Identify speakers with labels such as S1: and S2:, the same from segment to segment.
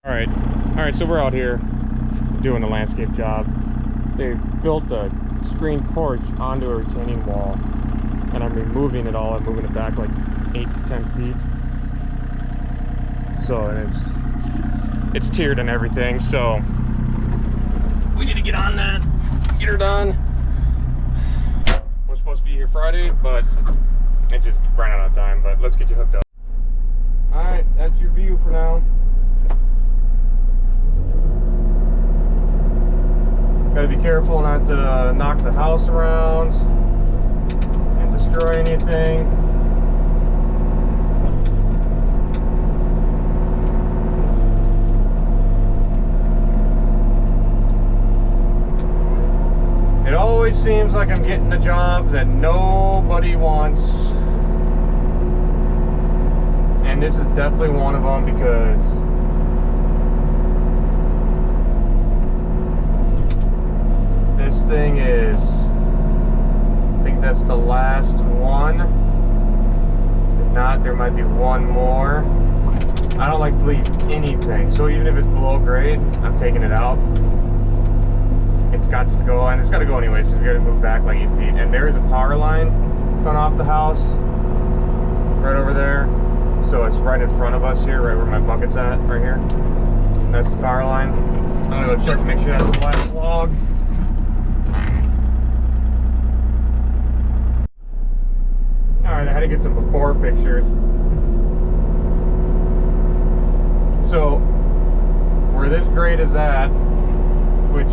S1: All right, so we're out here doing a landscape job. They built a screen porch onto a retaining wall, and I'm removing it all. I'm moving it back like 8 to 10 feet. So, and it's tiered and everything, so we need to get on that, get her done. We're supposed to be here Friday, but it just ran out of time, but let's get you hooked up. All right, that's your view for now. Gotta be careful not to knock the house around and destroy anything. It always seems like I'm getting the jobs that nobody wants. And this is definitely one of them because this thing is, I think that's the last one. If not, there might be one more. I don't like to leave anything, so even if it's below grade, I'm taking it out. It's got to go, and it's got to go anyways because we got to move back like 8 feet. And there is a power line coming off the house right over there. So it's right in front of us here, right where my bucket's at, right here. That's the power line. I'm gonna go check to make sure that's the last log. Alright, I had to get some before pictures. So, where this grade is at, which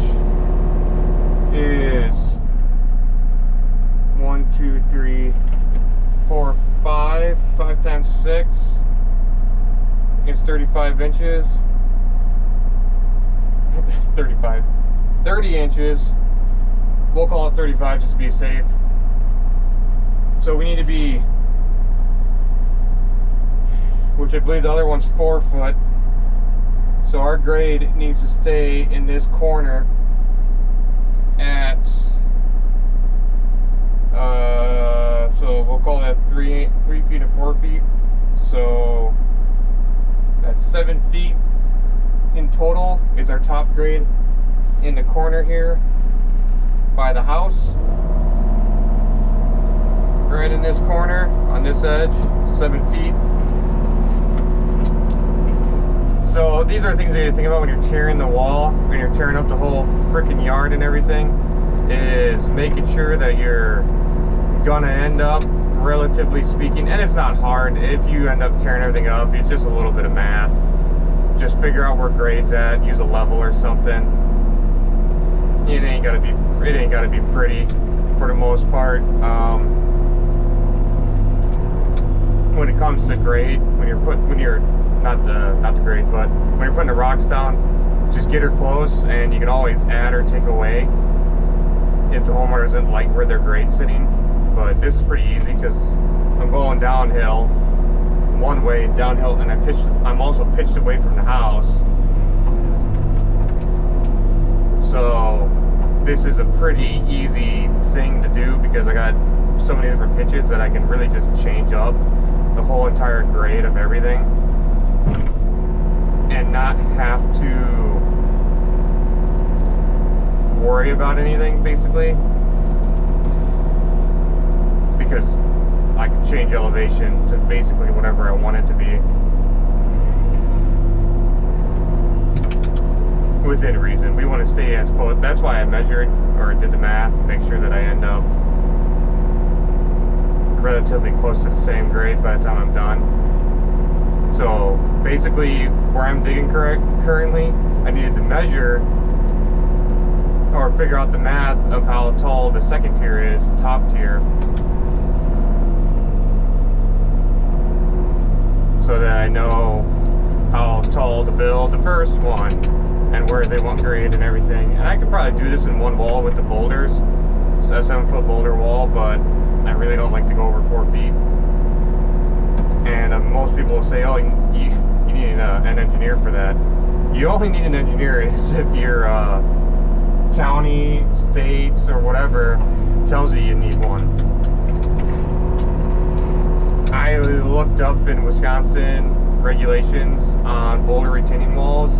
S1: is 1, 2, 3, 4, 5 times 6 is 35 inches. 35. 30 inches. We'll call it 35 just to be safe. So we need to be, which I believe the other one's 4 foot. So our grade needs to stay in this corner at, so we'll call that 3 feet and 4 feet. So that's 7 feet in total is our top grade in the corner here by the house. Right in this corner on this edge, 7 feet. So these are things that you think about when you're tearing the wall, when you're tearing up the whole freaking yard and everything, is making sure that you're gonna end up, relatively speaking, and it's not hard if you end up tearing everything up, it's just a little bit of math. Just figure out where grade's at, use a level or something. It ain't gotta be pretty for the most part. When it comes to grade, when you're not the grade, but when you're putting the rocks down, just get her close, and you can always add or take away if the homeowner doesn't like where their grade's sitting. But this is pretty easy because I'm going downhill one way downhill, and I'm also pitched away from the house. So this is a pretty easy thing to do because I got so many different pitches that I can really just change up the whole entire grade of everything and not have to worry about anything basically, because I can change elevation to basically whatever I want it to be within reason. We want to stay as close. That's why I measured or did the math to make sure that I end up relatively close to the same grade by the time I'm done. So basically where I'm digging currently, I needed to measure or figure out the math of how tall the second tier is, the top tier, so that I know how tall to build the first one and where they want grade and everything. And I could probably do this in one wall with the boulders. It's a 7-foot boulder wall, but I really don't like to go over 4 feet. And most people will say, oh, you need an engineer for that. You only need an engineer if your county, states, or whatever tells you need one. I looked up in Wisconsin regulations on boulder retaining walls,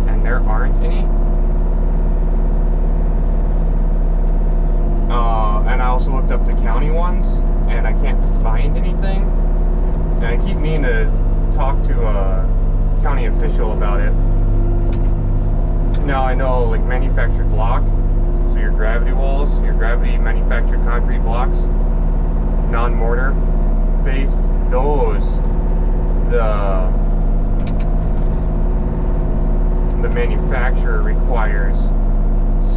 S1: Now I know like manufactured block, so your gravity walls, your gravity manufactured concrete blocks, non-mortar based, those, the manufacturer requires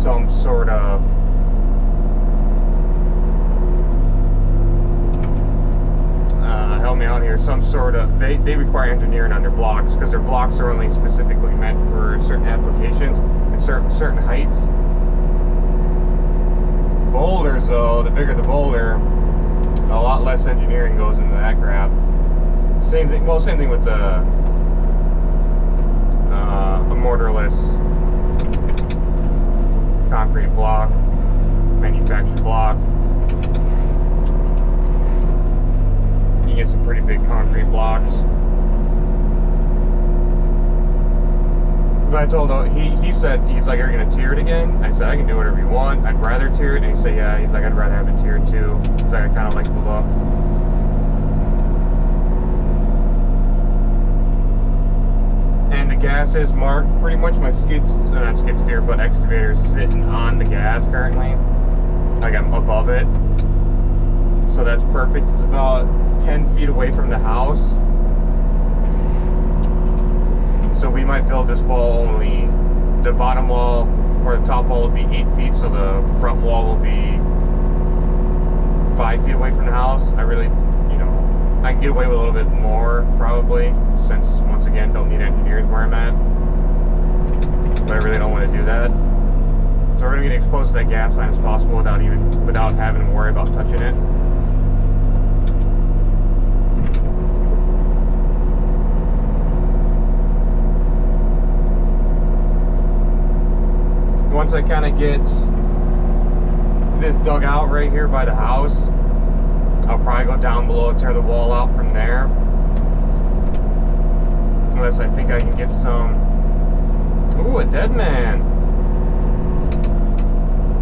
S1: some sort of help me out here, some sort of, they require engineering on their blocks, because their blocks are only specifically meant for certain applications and certain heights. Boulders though, the bigger the boulder, a lot less engineering goes into that crap. Same thing, well, same thing with a mortarless concrete block, manufactured block. You get some pretty big concrete blocks. But I told him, he said, he's like, are you gonna tier it again? I said, I can do whatever you want. I'd rather tier it. And he said, yeah. He's like, I'd rather have it tiered too. He's like, I kind of like the look. And the gas is marked. Pretty much my not skid steer, but excavator is sitting on the gas currently. Like I'm above it. So that's perfect. It's about 10 feet away from the house. So we might build this wall only, the bottom wall or the top wall will be 8 feet, so the front wall will be 5 feet away from the house. I really, I can get away with a little bit more probably, since once again, don't need engineers where I'm at. But I really don't want to do that. So we're gonna get exposed to that gas line as possible without having to worry about touching it. Once I kind of get this dug out right here by the house, I'll probably go down below, tear the wall out from there. Unless I think I can get some... Ooh, a dead man.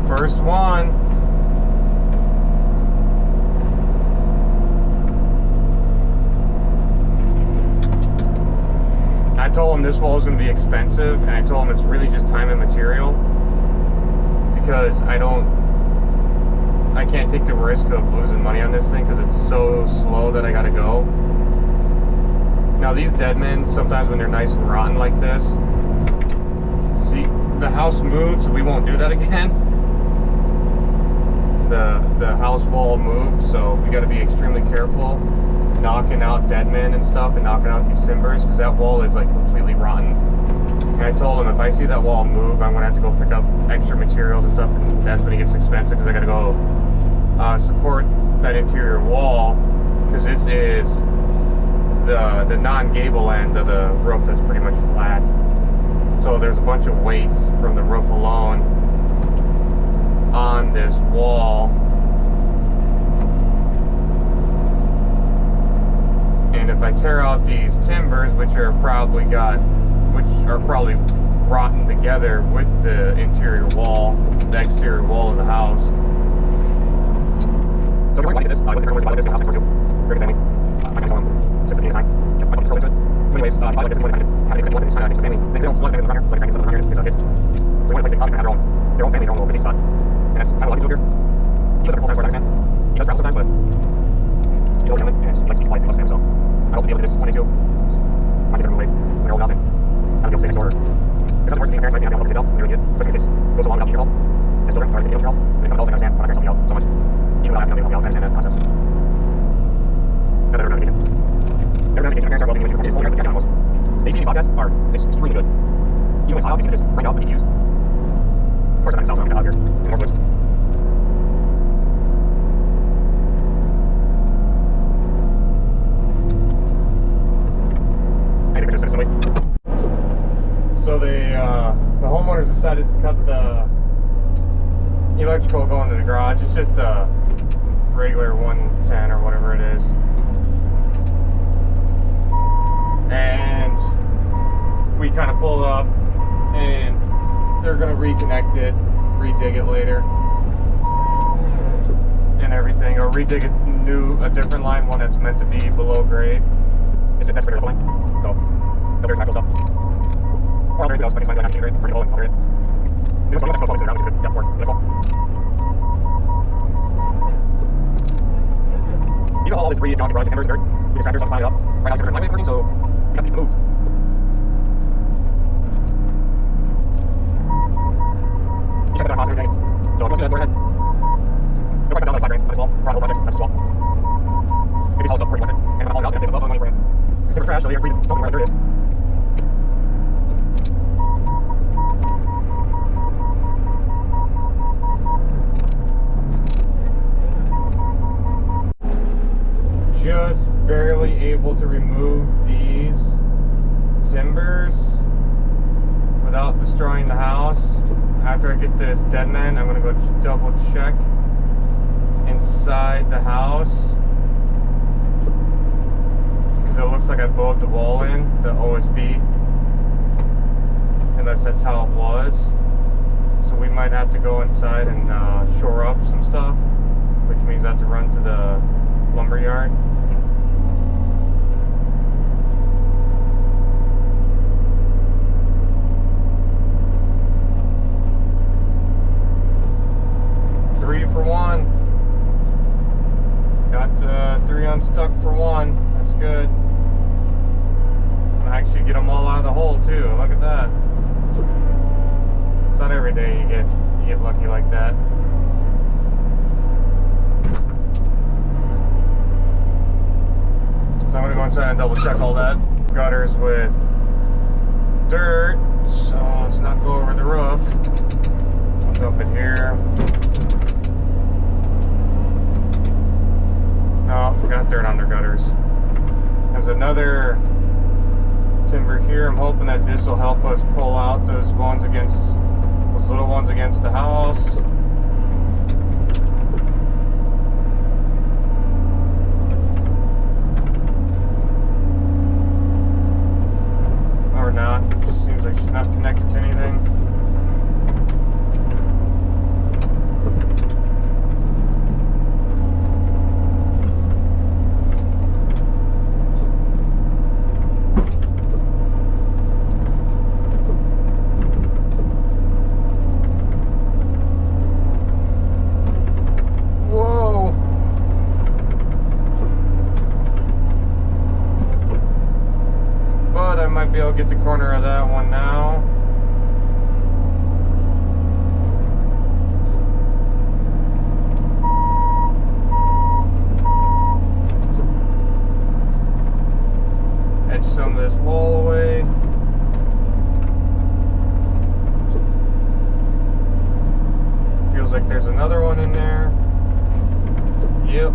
S1: First one. I told him this wall is going to be expensive, and I told him it's really just time and material. Because I can't take the risk of losing money on this thing because it's so slow that I gotta go. Now these dead men, sometimes when they're nice and rotten like this, see, the house moved, so we won't do that again. The house wall moved, so we gotta be extremely careful knocking out dead men and stuff and knocking out these timbers, because that wall is like completely rotten. And I told him if I see that wall move, I'm gonna have to go pick up extra materials and stuff, and that's when it gets expensive, because I gotta go support that interior wall, because this is the non-gable end of the roof that's pretty much flat. So there's a bunch of weights from the roof alone on this wall. And if I tear out these timbers, which are probably rotten together with the interior wall, the exterior wall of the house. So if you like this, I like this in the house next door too. Very good family. I can tell them 6 to 8 time. Yep, I can totally do it. Anyways, if I like this, have it once it's kind of family. Things don't, one of the families around here, so like I can get stuff around here, it's kids. So one of the places they have their own family, their own little vacation spot. And that's kind of what I do here. He lives there full time for a man. He does travel sometimes, but he's old youngling, and he likes to keep quiet, he loves family, so I hope to be able to do this one day too. Might get away when they're old enough and have to be able to stay next door. It doesn't work being parents might be having a help when you're a kid, especially if this goes so long without needing your help. As children, or as kids, help. When they become adults, they understand why my parents help me out so much. Even without asking them to help me out, I understand that concept. That's every vacation. Every vacation, my parents are wealthy when you it's only the animals. They see these podcasts are extremely good. Even when it's hot out, they seem to just bring out the views. Of course, I'm not in the south, so I'm out here in more woods. I think it's somebody. So the homeowners decided to cut the electrical going to the garage. It's just a regular 110 or whatever it is. And we kind of pulled up, and they're going to reconnect it, redig it later, and everything, or redig a different line, one that's meant to be below grade. That's pretty line. So there's actual stuff. Or all very good. I think it's like 19 pretty cool and cover it. There's no photos to the ground, which is good. Yeah, really cool. These are all this breed, donkey, timbers, and dirt. These tractors don't climb it up. Right now, it's alignment working, so you have to keep the moves. You check it out, cost and everything. So I'll go through that door ahead. It'll probably come down like $5 grand on this wall. For our whole project, that's this wall. If it's all stuff where he wants it. And when I'm hauling it out, it's going to save a lot of money for him. Because timber trash, so they're free to dump where the dirt is. Just barely able to remove these timbers without destroying the house. After I get this dead man, I'm gonna go double check inside the house because it looks like I bowed the wall in, the OSB, unless that's how it was. So we might have to go inside and shore up some stuff, which means I have to run to the lumber yard. Unstuck for one. That's good. I actually get them all out of the hole too. Look at that. It's not every day you get lucky like that. So I'm gonna go inside and double check all that. Gutters with dirt. So let's not go over the roof. I'll dump it here. Oh, we got dirt on their gutters. There's another timber here. I'm hoping that this will help us pull out those little ones against the house. Or not. Just seems like she's not connected to anything. I'll get the corner of that one now. Edge some of this wall away. Feels like there's another one in there. Yep.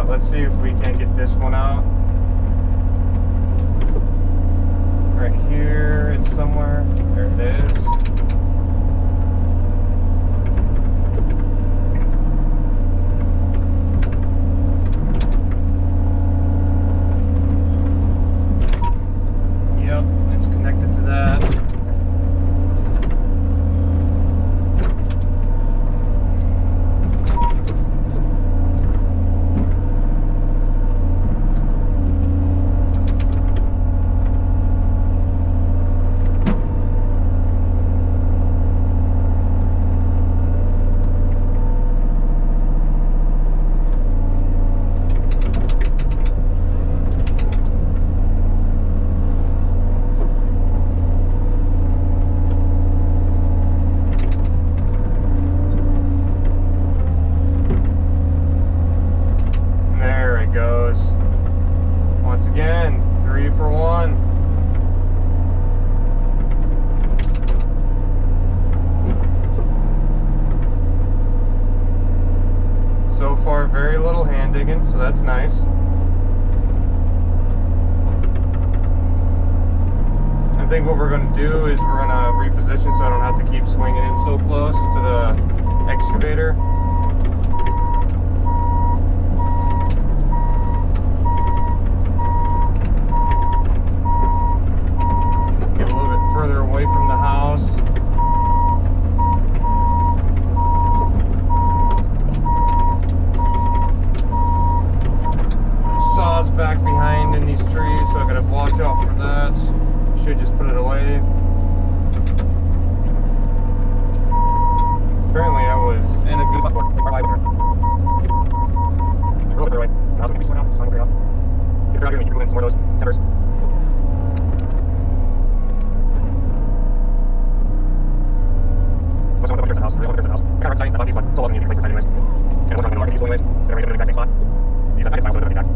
S1: Let's see if we can get this one out. Right here, it's somewhere. There it is. Yep, it's connected to that. far, very little hand digging, so that's nice. I think what we're going to do is we're going to reposition so I don't have to keep swinging in so close to the excavator. Get a little bit further away from the house. The saw's back behind in these trees, so I got to watch out for that. Should just put it away. Apparently I was in a good spot for it. Right there. A little bit away. The house will be torn out. It's fine, we'll figure it out. If they're out here, we keep moving some more of those timbers. What's on the house? We're going to the house. I got right side. I thought these ones so long you need to replace the side anyways. And what's on the north, anyways. And everything's in the exact same spot. These are the exact spot, so they're the exact.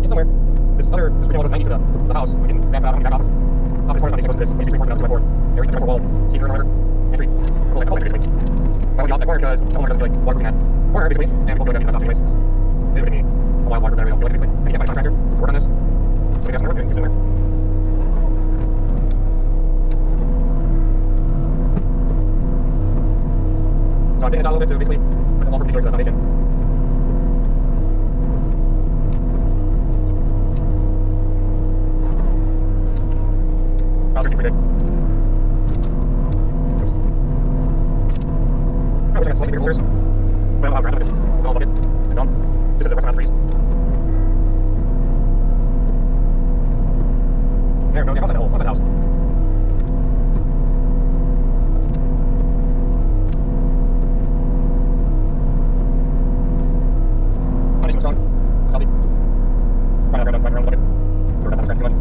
S1: Get somewhere. This between all those 90 to the house. We can back off this corner. It goes to this. We just report it out to 2x4. Area 2x4 wall. See through or whatever. Entry. We'll like basically. Why would you off that corner? Because that corner doesn't feel like waterproofing that corner basically. And we both know that that's off anyways. It would be a wild waterproof area. We don't feel like basically. And you can't find a contractor to work on this. So we got some work. Keep doing there. So I'm digging this out a little bit to basically put the wall perpendicular to the foundation. Pretty big. I wish I had slightly bigger boulders, but I'll grab them with this. I'll look it and dump. Just as it works around the trees. There we go. Yeah, outside the hole. Outside the house. Nice and strong. That's healthy. Right around the bucket. So we're not scratching too much.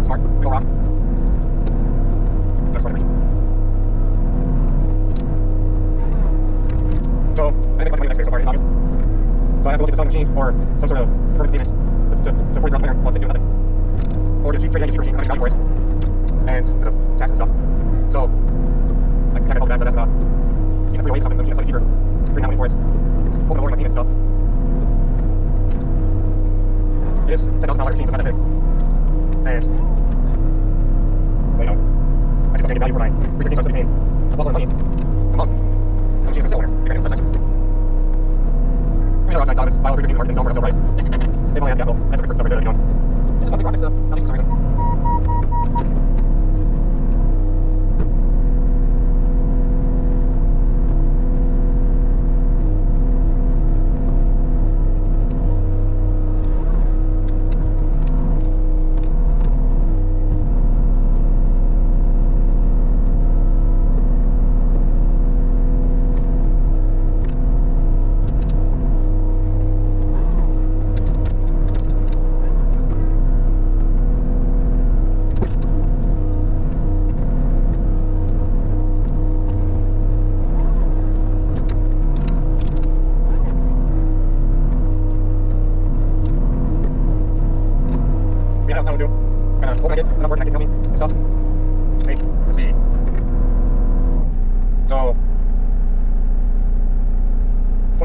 S1: Smart, big rock. That's what I mean. So, I think my next so far is August. So I have to look at the sewing machine or some sort of permanent payments to force it around there while sitting doing nothing. Or just trade in a cheaper machine, come for it. And because of tax and stuff. So, I kind of help that, so that's about, you know, 3 ways something, the machine is slightly cheaper. Trade out for it. Hoping to lower my payments and stuff. It is $10,000 machine, so it's not that big. And I just don't get value for my 315, so I'm paying a lot more money a month. I'm just using a sale owner. You're going to that's nice. I mean, I thought it's buy all 315 market and sell for a price. They only have capital. That's a good stuff right there that you know. Yeah, just one big project stuff. Not for some reason.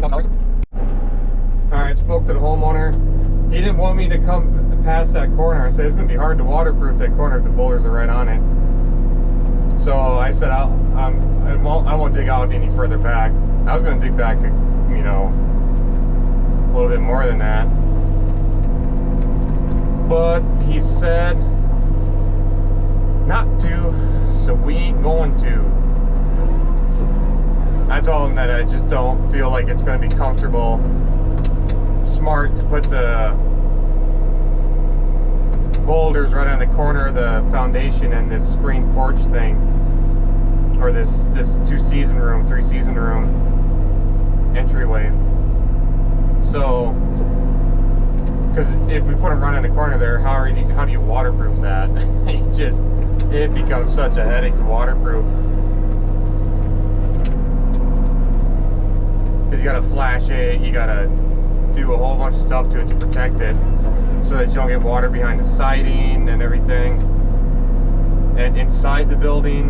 S1: Alright, spoke to the homeowner. He didn't want me to come past that corner. I said it's going to be hard to waterproof that corner if the boulders are right on it. So I said I won't dig out any further back. I was going to dig back, you know, a little bit more than that. But he said not to, so we ain't going to. I told him that I just don't feel like it's going to be comfortable, smart to put the boulders right on the corner of the foundation and this screen porch thing, or this 2-season room, 3-season room entryway. So, because if we put them right in the corner there, how do you waterproof that? It becomes such a headache to waterproof. Because you gotta flash it, you gotta do a whole bunch of stuff to it to protect it, so that you don't get water behind the siding and everything. And inside the building,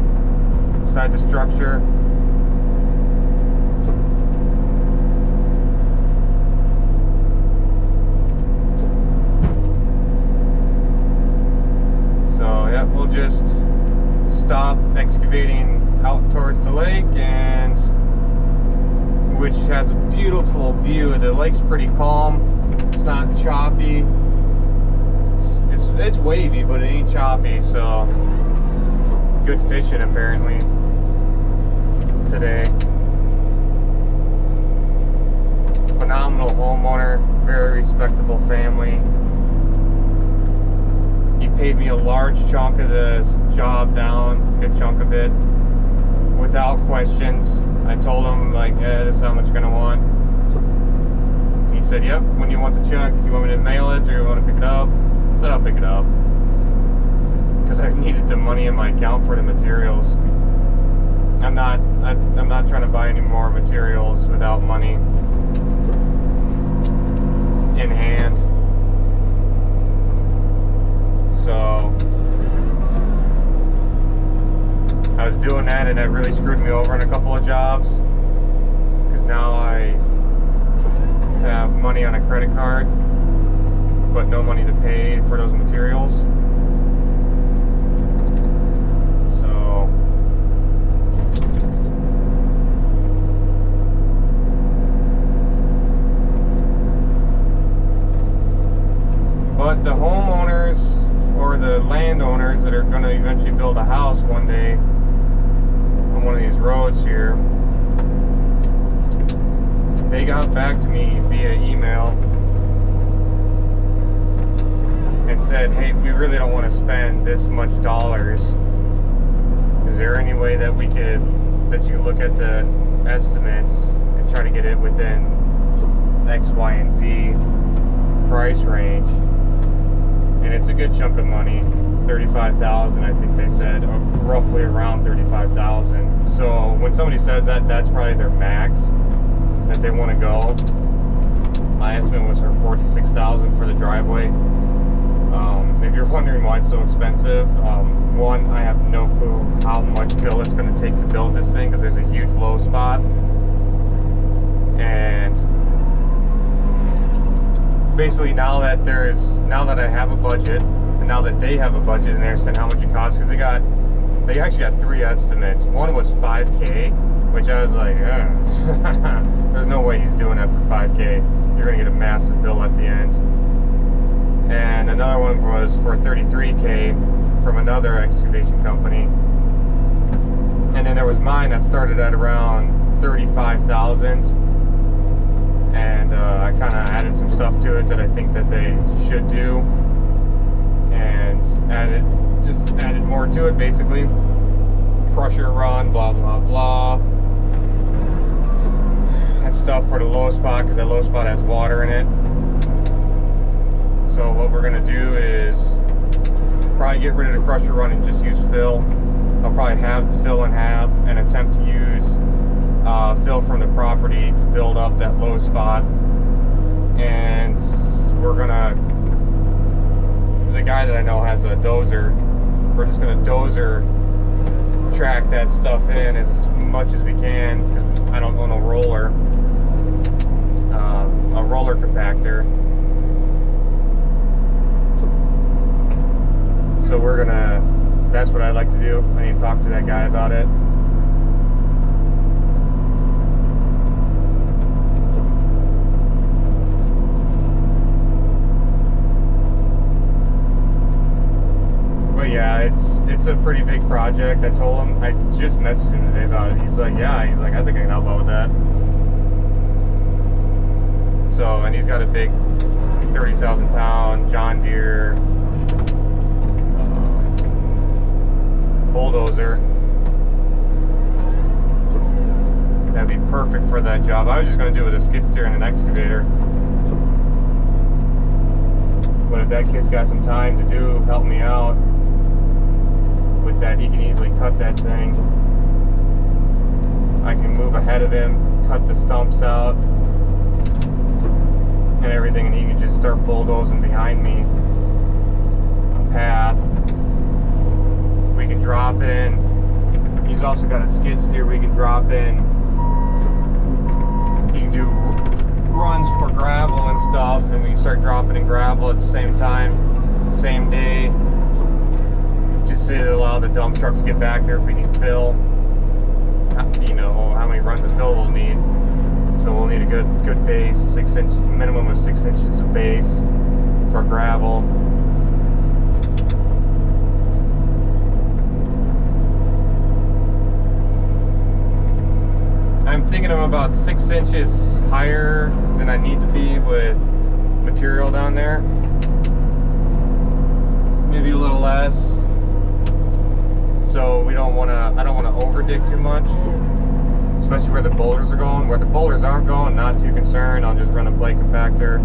S1: inside the structure. We'll just stop excavating out towards the lake, and which has a beautiful view. The lake's pretty calm. It's not choppy. It's wavy, but it ain't choppy. So good fishing apparently today. Phenomenal homeowner, very respectable family. He paid me a large chunk of this job down, good chunk of it, without questions. I told him, like, this is how much you're gonna want. He said, yep, when you want the check, you want me to mail it or you want to pick it up? I said, I'll pick it up. Because I needed the money in my account for the materials. I'm not trying to buy any more materials without money in hand. So I was doing that, and that really screwed me over in a couple of jobs, because now I have money on a credit card but no money to pay for those materials. So but the homeowners or the landowners that are going to eventually build a house one day on one of these roads here, they got back to me via email and said, hey, we really don't want to spend this much dollars. Is there any way that you could look at the estimates and try to get it within X, Y, and Z price range? And it's a good chunk of money, $35,000, I think they said, or roughly around $35,000. So when somebody says that, that's probably their max that they want to go. My estimate was for $46,000 for the driveway. If you're wondering why it's so expensive, one, I have no clue how much fill it's going to take to build this thing, because there's a huge low spot. And basically now that I have a budget, and now that they have a budget and they understand how much it costs, because they actually got 3 estimates. One was $5K, which I was like, there's no way he's doing that for $5K. You're gonna get a massive bill at the end. And another one was for $33K from another excavation company. And then there was mine that started at around $35,000. And I kind of added some stuff to it that I think that they should do, and just added more to it, basically. Crusher run, blah blah blah, and stuff for the low spot, because that low spot has water in it. So what we're gonna do is probably get rid of the crusher run and just use fill. I'll probably halve the fill in half and attempt to use fill from the property to build up that low spot. And we're gonna, the guy that I know has a dozer, we're just gonna dozer track that stuff in as much as we can, because I don't own a roller. a roller compactor. So we're gonna, that's what I'd like to do. I need to talk to that guy about it. But yeah, it's a pretty big project. I told him, I just messaged him today about it. He's like, yeah, he's like, I think I can help out with that. So, and he's got a big 30,000 pound John Deere bulldozer. That'd be perfect for that job. I was just going to do it with a skid steer and an excavator. But if that kid's got some time to do, help me out with that, he can easily cut that thing. I can move ahead of him, cut the stumps out and everything, and he can just start bulldozing behind me a path. We can drop in. He's also got a skid steer we can drop in. He can do runs for gravel and stuff, and we can start dropping in gravel at the same time, same day, just to allow the dump trucks to get back there if we need fill. You know how many runs of fill we'll need. So we'll need a good base, minimum of 6 inches of base for gravel. I'm thinking I'm about 6 inches higher than I need to be with material down there. Maybe a little less. So I don't want to over dig too much, especially where the boulders are going. Where the boulders aren't going, not too concerned. I'll just run a plate compactor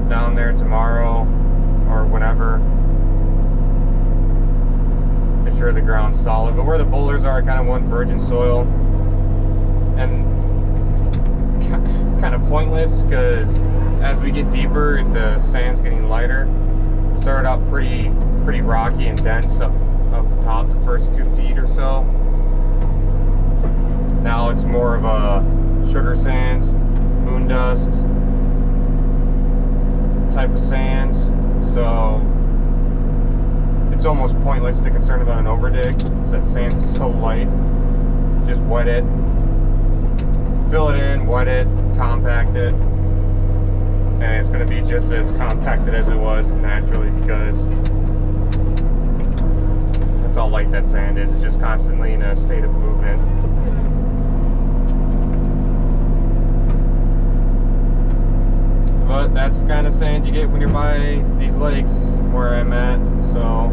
S1: down there tomorrow or whenever. Ensure the ground's solid. But where the boulders are, I kind of want virgin soil. And kind of pointless, because as we get deeper, the sand's getting lighter. It started out pretty rocky and dense up top the first 2 feet or so. Now it's more of a sugar sand, moon dust type of sand. So it's almost pointless to concern about an overdig, because that sand's so light. Just wet it, fill it in, wet it, compact it, and it's going to be just as compacted as it was naturally, because that's how light that sand is. It's just constantly in a state of movement. But that's the kind of sand you get when you're by these lakes where I'm at, so